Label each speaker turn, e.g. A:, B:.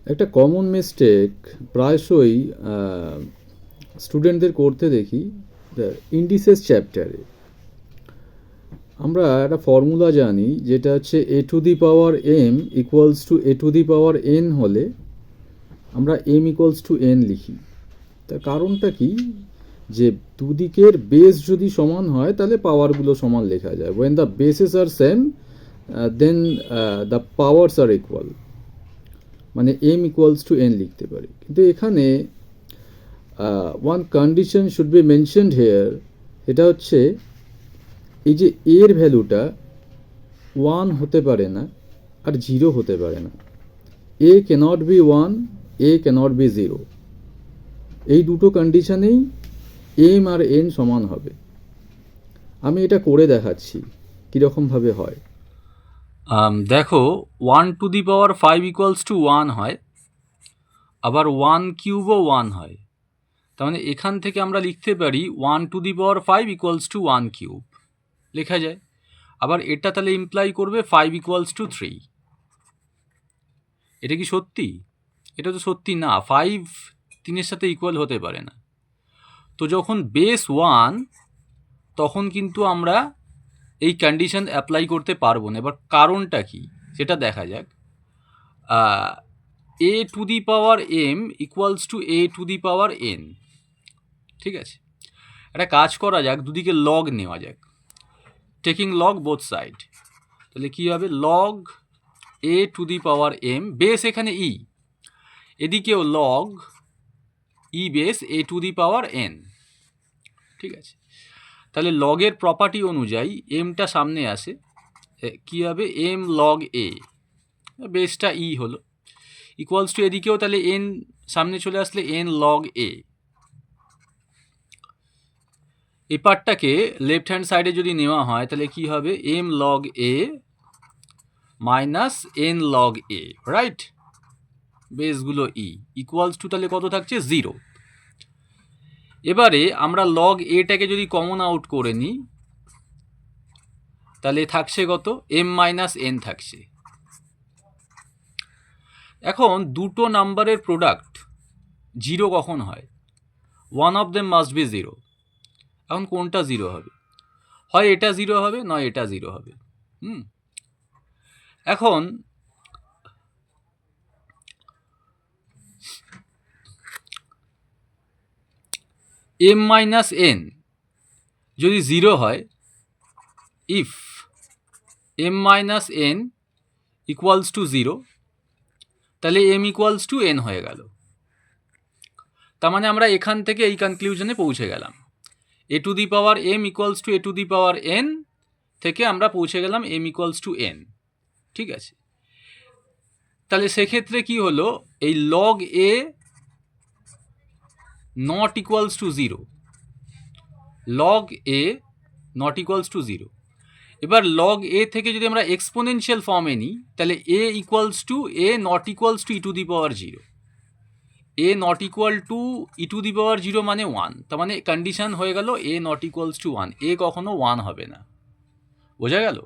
A: একটা common mistake প্রায়শই স্টুডেন্টদের করতে দেখি ইন্ডিসেস চ্যাপ্টারে। আমরা একটা ফর্মুলা জানি যেটা হচ্ছে a to the power m equals to a to the power n হলে আমরা এম ইকুয়ালস টু এন লিখি। তার কারণটা কি, যে দুদিকের বেস যদি সমান হয় তাহলে পাওয়ারগুলো সমান লেখা যায়। When the bases are same then the powers are equal, মানে এম ইকুয়ালস টু এন লিখতে পারি। কিন্তু এখানে one condition should be mentioned here, এটা হচ্ছে এই যে এর ভ্যালুটা 1 হতে পারে না আর 0 হতে পারে না। এ ক্যানট বি 1, এ ক্যানট বি 0। এই দুটো কন্ডিশনেই এম আর এন সমান হবে। আমি এটা করে দেখাচ্ছি কীরকমভাবে হয়।
B: দেখো 1⁵ ইকুয়ালস টু 1 হয়, আবার 1³ 1 হয়। তার মানে এখান থেকে আমরা লিখতে পারি 1⁵ ইকুয়ালস টু 1³ লেখা যায়। আবার এটা তাহলে ইমপ্লাই করবে 5 ইকুয়ালস টু 3। এটা কি সত্যি? এটা তো সত্যি না, 5 3-এর সাথে ইকুয়াল হতে পারে না। তো যখন বেস 1 তখন কিন্তু আমরা এই কন্ডিশন অ্যাপ্লাই করতে পারবো না। এবার কারণটা কি সেটা দেখা যাক। A to the power m equals to a to the power N. ঠিক আছে, একটা কাজ করা যাক, দুদিকে লগ নেওয়া যাক, টেকিং লগ বোথ সাইড। তাহলে কী হবে, log A to the power M, base এখানে ই, এদিকেও log E base A to the power N. ঠিক আছে, তাহলে লগের প্রপার্টি অনুযায়ী এমটা সামনে আসে, কী হবে এম লগ এ, বেসটা ই হলো, ইকুয়ালস টু এদিকেও তাহলে এন সামনে চলে আসলে এন লগ এ। এই পার্টটাকে লেফট হ্যান্ড সাইডে যদি নেওয়া হয় তাহলে কি হবে, m log a minus n log a, right? বেসগুলো ই ইকুয়ালস টু তাহলে কত থাকছে, 0। এবারে আমরা লগ এটাকে যদি কমন আউট করে নিই তাহলে থাকছে কত, এম মাইনাস এন থাকছে। এখন দুটো নাম্বারের প্রোডাক্ট 0 কখন হয়? One of them must be 0। এখন কোনটা 0 হবে? হয় এটা 0 হবে, নয় এটা 0 হবে। এখন এম মাইনাস এন যদি 0 হয়, if M minus N equals to 0, তাহলে এম ইকুয়ালস টু এন হয়ে গেল। তার মানে আমরা এখান থেকে এই কনক্লুশনে পৌঁছে গেলাম, a to the power m equals to a to the power n থেকে আমরা পৌঁছে গেলাম এম ইকুয়ালস টু এন। ঠিক আছে, তাহলে সেক্ষেত্রে কি হলো, এই log A not equals to 0, log A not equals to 0। এবার লগ এ থেকে যদি আমরা এক্সপোনেনশিয়াল ফর্মে নিই তাহলে a equals to a not equals to e to the power 0, a not equal to e to the power 0 মানে 1। তার মানে কন্ডিশন হয়ে গেল a not equals to 1, a কখনো 1 হবে না। বোঝা গেল?